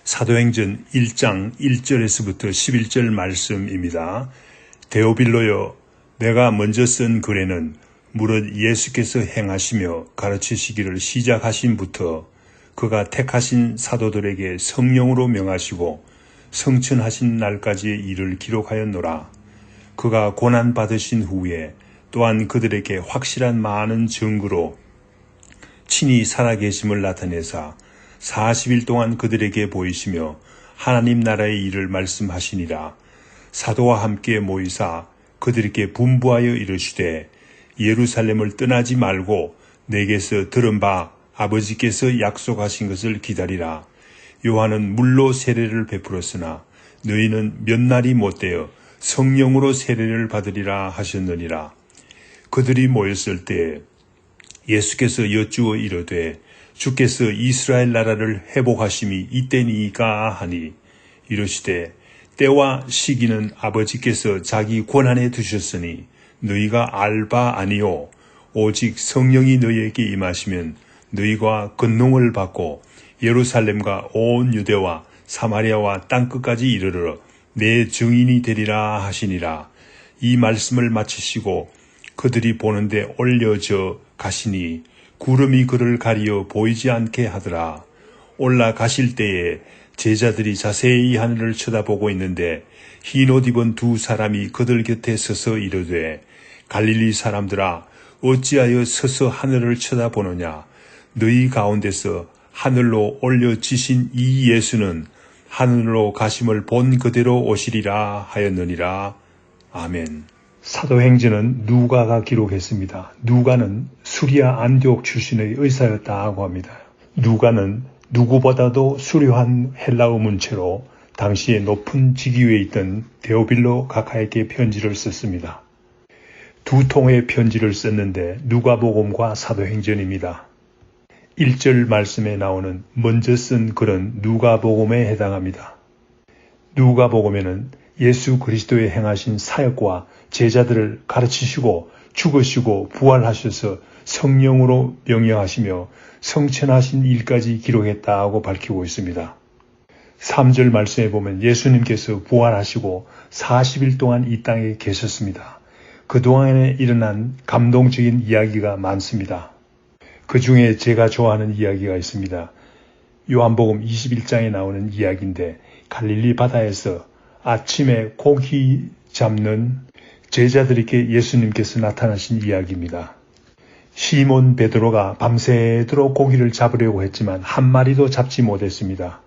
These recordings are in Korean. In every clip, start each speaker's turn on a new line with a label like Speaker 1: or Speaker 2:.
Speaker 1: 사도행전 1장 1절에서부터 11절 말씀입니다. 데오빌로여, 내가 먼저 쓴 글에는 무릇 예수께서 행하시며 가르치시기를 시작하신부터 그가 택하신 사도들에게 성령으로 명하시고 성천하신 날까지의 일을 기록하였노라. 그가 고난받으신 후에 또한 그들에게 확실한 많은 증거로 친히 살아계심을 나타내사 40일 동안 그들에게 보이시며 하나님 나라의 일을 말씀하시니라. 사도와 함께 모이사 그들에게 분부하여 이르시되 예루살렘을 떠나지 말고 내게서 들은 바 아버지께서 약속하신 것을 기다리라. 요한은 물로 세례를 베풀었으나 너희는 몇 날이 못되어 성령으로 세례를 받으리라 하셨느니라. 그들이 모였을 때 예수께서 여쭈어 이르되 주께서 이스라엘 나라를 회복하심이 이때니까 하니 이르시되 때와 시기는 아버지께서 자기 권한에 두셨으니 너희가 알 바 아니요 오직 성령이 너희에게 임하시면 너희가 권능을 받고 예루살렘과 온 유대와 사마리아와 땅끝까지 이르러 내 증인이 되리라 하시니라. 이 말씀을 마치시고 그들이 보는데 올려져 가시니 구름이 그를 가리어 보이지 않게 하더라. 올라가실 때에 제자들이 자세히 하늘을 쳐다보고 있는데 흰옷 입은 두 사람이 그들 곁에 서서 이르되 갈릴리 사람들아 어찌하여 서서 하늘을 쳐다보느냐. 너희 가운데서 하늘로 올려지신 이 예수는 하늘로 가심을 본 그대로 오시리라 하였느니라. 아멘. 사도행전은 누가가 기록했습니다. 누가는 수리아 안디옥 출신의 의사였다고 합니다. 누가는 누구보다도 수려한 헬라어 문체로 당시에 높은 직위에 있던 데오빌로 각하에게 편지를 썼습니다. 두 통의 편지를 썼는데 누가복음과 사도행전입니다. 1절 말씀에 나오는 먼저 쓴 글은 누가복음에 해당합니다. 누가복음에는 예수 그리스도의 행하신 사역과 제자들을 가르치시고 죽으시고 부활하셔서 성령으로 명령하시며 성천하신 일까지 기록했다고 밝히고 있습니다. 3절 말씀에 보면 예수님께서 부활하시고 40일 동안 이 땅에 계셨습니다. 그동안에 일어난 감동적인 이야기가 많습니다. 그 중에 제가 좋아하는 이야기가 있습니다. 요한복음 21장에 나오는 이야기인데 갈릴리 바다에서 아침에 고기 잡는 제자들에게 예수님께서 나타나신 이야기입니다. 시몬 베드로가 밤새도록 고기를 잡으려고 했지만 한 마리도 잡지 못했습니다.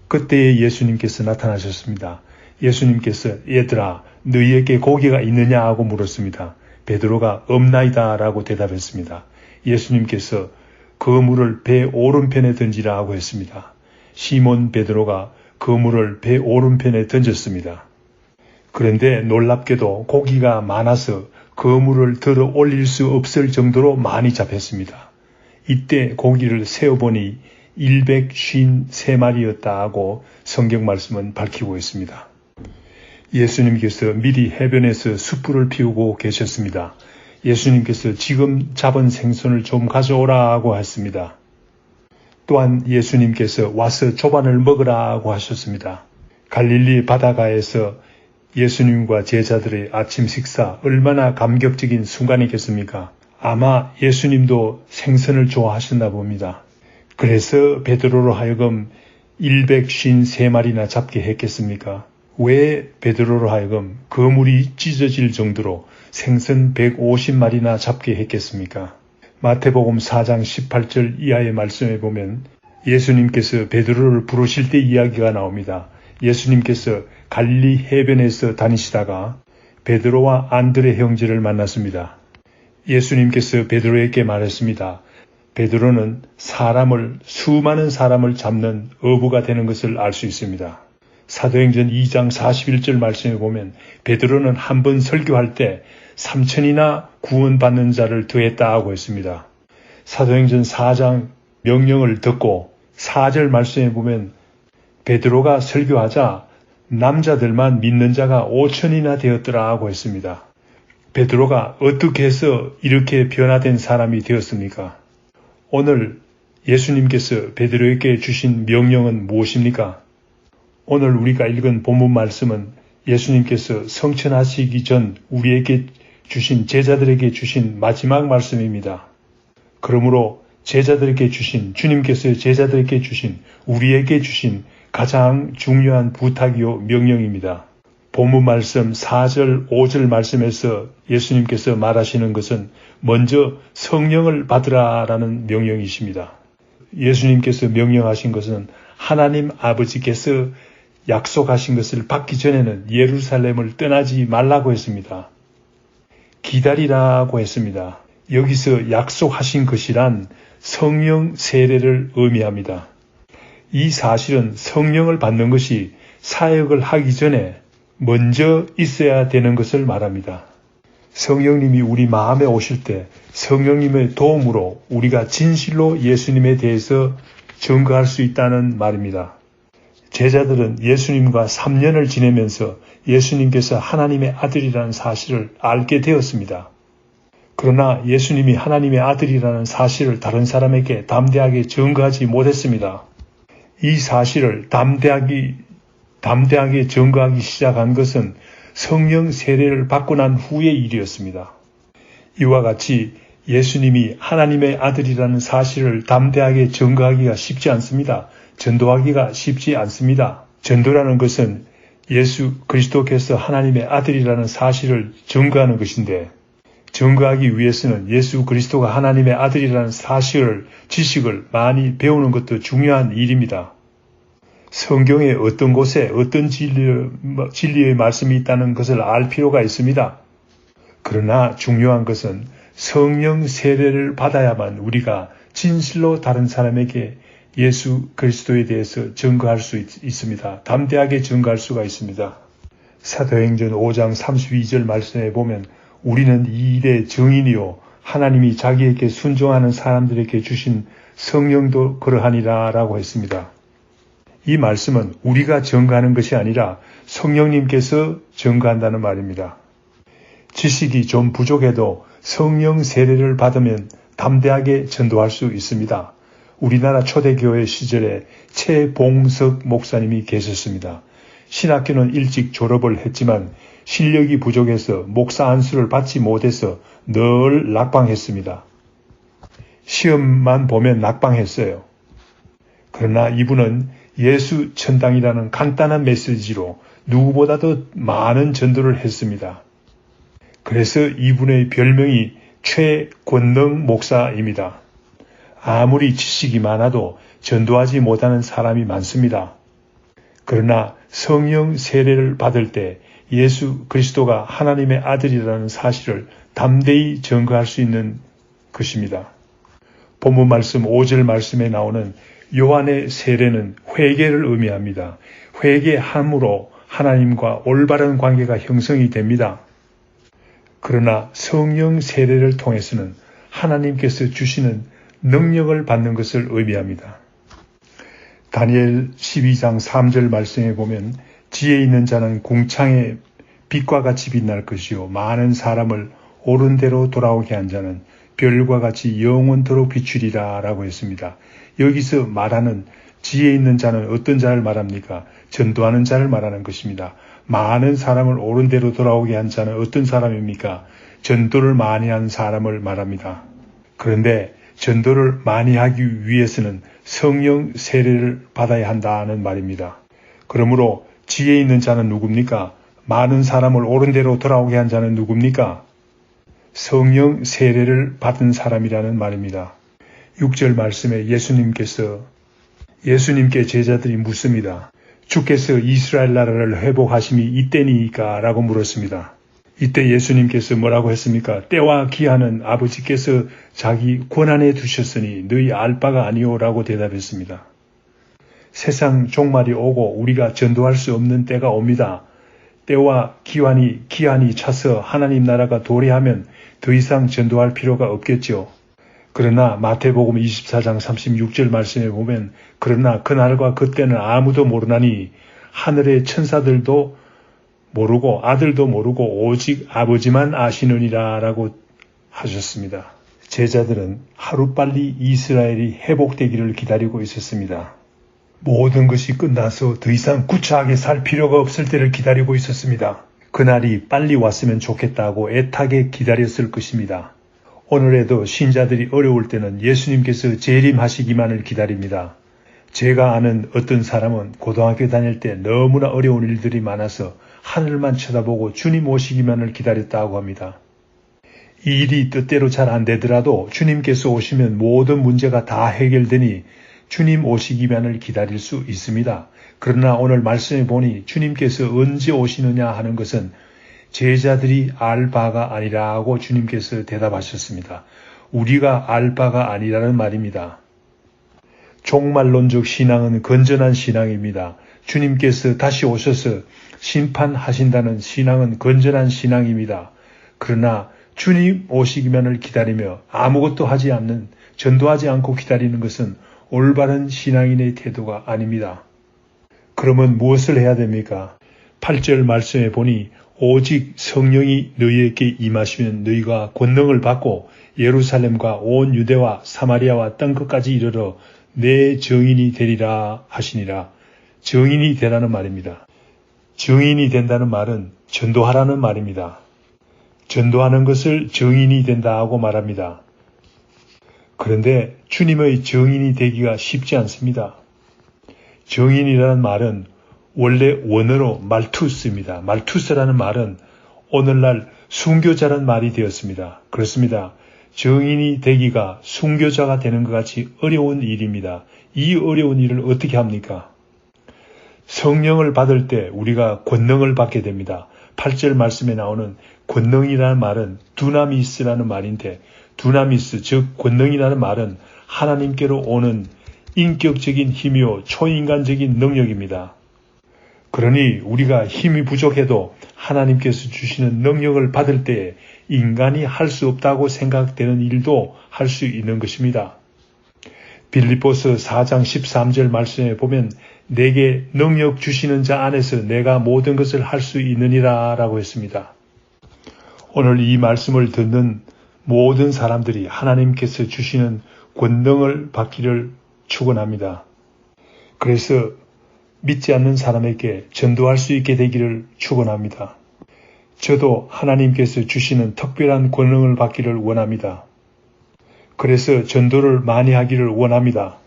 Speaker 1: 그때 예수님께서 나타나셨습니다. 예수님께서 얘들아 너희에게 고기가 있느냐 하고 물었습니다. 베드로가 없나이다 라고 대답했습니다. 예수님께서 그물을 배 오른편에 던지라 하고 했습니다. 시몬 베드로가 그물을 배 오른편에 던졌습니다. 그런데 놀랍게도 고기가 많아서 그물을 들어 올릴 수 없을 정도로 많이 잡혔습니다. 이때 고기를 세어보니 153마리였다 하고 성경 말씀은 밝히고 있습니다. 예수님께서 미리 해변에서 숯불을 피우고 계셨습니다. 예수님께서 지금 잡은 생선을 좀 가져오라 하고 했습니다. 또한 예수님께서 와서 조반을 먹으라고 하셨습니다. 갈릴리 바다가에서 예수님과 제자들의 아침 식사 얼마나 감격적인 순간이겠습니까? 아마 예수님도 생선을 좋아하셨나 봅니다. 그래서 베드로로 하여금 153마리나 잡게 했겠습니까? 왜 베드로로 하여금 그물이 찢어질 정도로 생선 150마리나 잡게 했겠습니까? 마태복음 4장 18절 이하의 말씀에 보면 예수님께서 베드로를 부르실 때 이야기가 나옵니다. 예수님께서 갈릴리 해변에서 다니시다가 베드로와 안드레 형제를 만났습니다. 예수님께서 베드로에게 말했습니다. 베드로는 수많은 사람을 잡는 어부가 되는 것을 알 수 있습니다. 사도행전 2장 41절 말씀에 보면 베드로는 한 번 설교할 때 3,000이나 구원받는 자를 더했다고 했습니다. 사도행전 4장 명령을 듣고 4절 말씀에 보면 베드로가 설교하자 남자들만 믿는 자가 5,000이나 되었더라고 했습니다. 베드로가 어떻게 해서 이렇게 변화된 사람이 되었습니까? 오늘 예수님께서 베드로에게 주신 명령은 무엇입니까? 오늘 우리가 읽은 본문 말씀은 예수님께서 성천하시기 전 우리에게 주신 제자들에게 주신 마지막 말씀입니다. 그러므로 제자들에게 주신 주님께서 제자들에게 주신 우리에게 주신 가장 중요한 부탁이요 명령입니다. 본문 말씀 4절 5절 말씀에서 예수님께서 말하시는 것은 먼저 성령을 받으라라는 명령이십니다. 예수님께서 명령하신 것은 하나님 아버지께서 약속하신 것을 받기 전에는 예루살렘을 떠나지 말라고 했습니다. 기다리라고 했습니다. 여기서 약속하신 것이란 성령 세례를 의미합니다. 이 사실은 성령을 받는 것이 사역을 하기 전에 먼저 있어야 되는 것을 말합니다. 성령님이 우리 마음에 오실 때 성령님의 도움으로 우리가 진실로 예수님에 대해서 증거할 수 있다는 말입니다. 제자들은 예수님과 3년을 지내면서 예수님께서 하나님의 아들이라는 사실을 알게 되었습니다. 그러나 예수님이 하나님의 아들이라는 사실을 다른 사람에게 담대하게 증거하지 못했습니다. 이 사실을 담대하게 증거하기 시작한 것은 성령 세례를 받고 난 후의 일이었습니다. 이와 같이 예수님이 하나님의 아들이라는 사실을 담대하게 증거하기가 쉽지 않습니다. 전도하기가 쉽지 않습니다. 전도라는 것은 예수 그리스도께서 하나님의 아들이라는 사실을 증거하는 것인데 증거하기 위해서는 예수 그리스도가 하나님의 아들이라는 사실을 지식을 많이 배우는 것도 중요한 일입니다. 성경의 어떤 곳에 어떤 진리의 말씀이 있다는 것을 알 필요가 있습니다. 그러나 중요한 것은 성령 세례를 받아야만 우리가 진실로 다른 사람에게 예수 그리스도에 대해서 증거할 수 있습니다. 담대하게 증거할 수가 있습니다. 사도행전 5장 32절 말씀에 보면 우리는 이 일의 증인이요 하나님이 자기에게 순종하는 사람들에게 주신 성령도 그러하니라 라고 했습니다. 이 말씀은 우리가 증거하는 것이 아니라 성령님께서 증거한다는 말입니다. 지식이 좀 부족해도 성령 세례를 받으면 담대하게 전도할 수 있습니다. 우리나라 초대교회 시절에 최봉석 목사님이 계셨습니다. 신학교는 일찍 졸업을 했지만 실력이 부족해서 목사 안수를 받지 못해서 늘 낙방했습니다. 시험만 보면 낙방했어요. 그러나 이분은 예수 천당이라는 간단한 메시지로 누구보다도 많은 전도를 했습니다. 그래서 이분의 별명이 최권능 목사입니다. 아무리 지식이 많아도 전도하지 못하는 사람이 많습니다. 그러나 성령 세례를 받을 때 예수 그리스도가 하나님의 아들이라는 사실을 담대히 증거할 수 있는 것입니다. 본문 말씀 5절 말씀에 나오는 요한의 세례는 회개를 의미합니다. 회개함으로 하나님과 올바른 관계가 형성이 됩니다. 그러나 성령 세례를 통해서는 하나님께서 주시는 능력을 받는 것을 의미합니다. 다니엘 12장 3절 말씀에 보면 지혜 있는 자는 궁창의 빛과 같이 빛날 것이요 많은 사람을 옳은 대로 돌아오게 한 자는 별과 같이 영원토록 비추리라 라고 했습니다. 여기서 말하는 지혜 있는 자는 어떤 자를 말합니까? 전도하는 자를 말하는 것입니다. 많은 사람을 옳은 대로 돌아오게 한 자는 어떤 사람입니까? 전도를 많이 한 사람을 말합니다. 그런데 전도를 많이 하기 위해서는 성령 세례를 받아야 한다는 말입니다. 그러므로 지혜 있는 자는 누굽니까? 많은 사람을 옳은 대로 돌아오게 한 자는 누굽니까? 성령 세례를 받은 사람이라는 말입니다. 6절 말씀에 예수님께 제자들이 묻습니다. 주께서 이스라엘 나라를 회복하심이 이때니까 라고 물었습니다. 이때 예수님께서 뭐라고 했습니까? 때와 기한은 아버지께서 자기 권한에 두셨으니 너희 알 바가 아니오 라고 대답했습니다. 세상 종말이 오고 우리가 전도할 수 없는 때가 옵니다. 때와 기한이 차서 하나님 나라가 도래하면 더 이상 전도할 필요가 없겠죠. 그러나 마태복음 24장 36절 말씀에 보면 그러나 그날과 그때는 아무도 모르나니 하늘의 천사들도 모르고 아들도 모르고 오직 아버지만 아시느니라 라고 하셨습니다. 제자들은 하루빨리 이스라엘이 회복되기를 기다리고 있었습니다. 모든 것이 끝나서 더 이상 구차하게 살 필요가 없을 때를 기다리고 있었습니다. 그날이 빨리 왔으면 좋겠다고 애타게 기다렸을 것입니다. 오늘에도 신자들이 어려울 때는 예수님께서 재림하시기만을 기다립니다. 제가 아는 어떤 사람은 고등학교 다닐 때 너무나 어려운 일들이 많아서 하늘만 쳐다보고 주님 오시기만을 기다렸다고 합니다. 이 일이 뜻대로 잘 안 되더라도 주님께서 오시면 모든 문제가 다 해결되니 주님 오시기만을 기다릴 수 있습니다. 그러나 오늘 말씀해 보니 주님께서 언제 오시느냐 하는 것은 제자들이 알 바가 아니라고 주님께서 대답하셨습니다. 우리가 알 바가 아니라는 말입니다. 종말론적 신앙은 건전한 신앙입니다. 주님께서 다시 오셔서 심판하신다는 신앙은 건전한 신앙입니다. 그러나 주님 오시기만을 기다리며 아무것도 하지 않는, 전도하지 않고 기다리는 것은 올바른 신앙인의 태도가 아닙니다. 그러면 무엇을 해야 됩니까? 8절 말씀에 보니 오직 성령이 너희에게 임하시면 너희가 권능을 받고 예루살렘과 온 유대와 사마리아와 땅끝까지 이르러 내 증인이 되리라 하시니라. 증인이 되라는 말입니다. 증인이 된다는 말은 전도하라는 말입니다. 전도하는 것을 증인이 된다고 말합니다. 그런데 주님의 증인이 되기가 쉽지 않습니다. 증인이라는 말은 원래 원어로 말투스입니다. 말투스라는 말은 오늘날 순교자라는 말이 되었습니다. 그렇습니다. 증인이 되기가 순교자가 되는 것 같이 어려운 일입니다. 이 어려운 일을 어떻게 합니까? 성령을 받을 때 우리가 권능을 받게 됩니다. 8절 말씀에 나오는 권능이라는 말은 두나미스라는 말인데, 두나미스 즉 권능이라는 말은 하나님께로 오는 인격적인 힘이요 초인간적인 능력입니다. 그러니 우리가 힘이 부족해도 하나님께서 주시는 능력을 받을 때에 인간이 할 수 없다고 생각되는 일도 할 수 있는 것입니다. 빌립보서 4장 13절 말씀에 보면 내게 능력 주시는 자 안에서 내가 모든 것을 할 수 있느니라 라고 했습니다. 오늘 이 말씀을 듣는 모든 사람들이 하나님께서 주시는 권능을 받기를 축원합니다. 그래서 믿지 않는 사람에게 전도할 수 있게 되기를 축원합니다. 저도 하나님께서 주시는 특별한 권능을 받기를 원합니다. 그래서 전도를 많이 하기를 원합니다.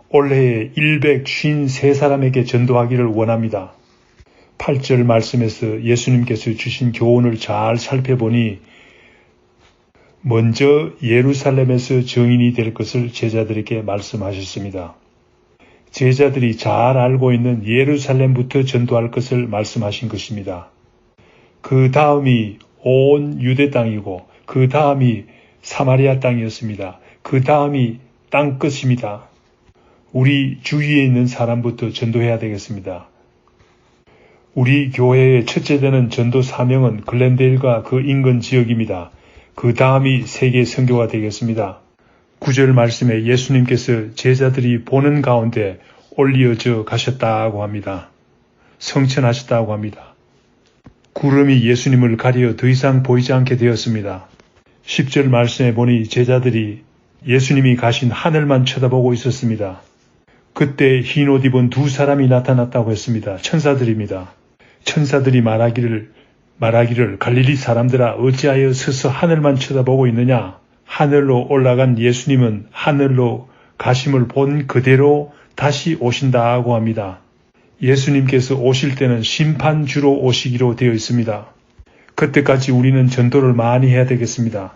Speaker 1: 올해에 153사람에게 전도하기를 원합니다. 8절 말씀에서 예수님께서 주신 교훈을 잘 살펴보니 먼저 예루살렘에서 증인이 될 것을 제자들에게 말씀하셨습니다. 제자들이 잘 알고 있는 예루살렘부터 전도할 것을 말씀하신 것입니다. 그 다음이 온 유대 땅이고 그 다음이 사마리아 땅이었습니다. 그 다음이 땅끝입니다. 우리 주위에 있는 사람부터 전도해야 되겠습니다. 우리 교회의 첫째 되는 전도 사명은 글렌데일과 그 인근 지역입니다. 그 다음이 세계 선교가 되겠습니다. 9절 말씀에 예수님께서 제자들이 보는 가운데 올리어져 가셨다고 합니다. 성천하셨다고 합니다. 구름이 예수님을 가려 더 이상 보이지 않게 되었습니다. 10절 말씀에 보니 제자들이 예수님이 가신 하늘만 쳐다보고 있었습니다. 그때 흰 옷 입은 두 사람이 나타났다고 했습니다. 천사들입니다. 천사들이 말하기를 갈릴리 사람들아 어찌하여 서서 하늘만 쳐다보고 있느냐? 하늘로 올라간 예수님은 하늘로 가심을 본 그대로 다시 오신다고 합니다. 예수님께서 오실 때는 심판주로 오시기로 되어 있습니다. 그때까지 우리는 전도를 많이 해야 되겠습니다.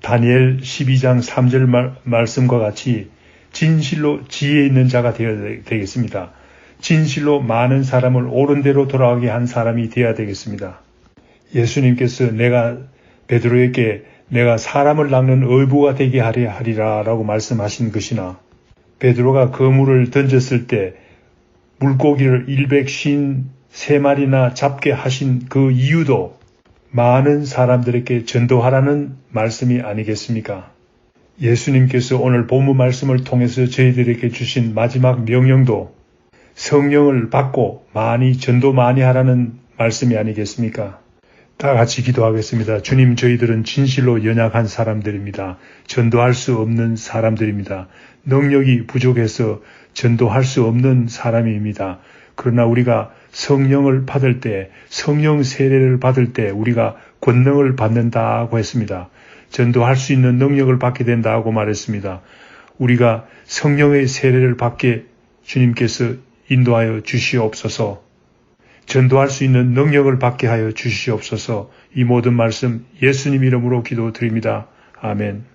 Speaker 1: 다니엘 12장 3절 말씀과 같이 진실로 지혜 있는 자가 되어야 되겠습니다. 진실로 많은 사람을 옳은 대로 돌아가게 한 사람이 되어야 되겠습니다. 예수님께서 베드로에게 내가 사람을 낚는 어부가 되게 하리라 라고 말씀하신 것이나 베드로가 그물을 던졌을 때 물고기를 153마리나 잡게 하신 그 이유도 많은 사람들에게 전도하라는 말씀이 아니겠습니까? 예수님께서 오늘 본문 말씀을 통해서 저희들에게 주신 마지막 명령도 성령을 받고 전도 많이 하라는 말씀이 아니겠습니까? 다 같이 기도하겠습니다. 주님, 저희들은 진실로 연약한 사람들입니다. 전도할 수 없는 사람들입니다. 능력이 부족해서 전도할 수 없는 사람입니다. 그러나 우리가 성령을 받을 때, 성령 세례를 받을 때 우리가 권능을 받는다고 했습니다. 전도할 수 있는 능력을 받게 된다고 말했습니다. 우리가 성령의 세례를 받게 주님께서 인도하여 주시옵소서. 전도할 수 있는 능력을 받게 하여 주시옵소서. 이 모든 말씀 예수님 이름으로 기도드립니다. 아멘.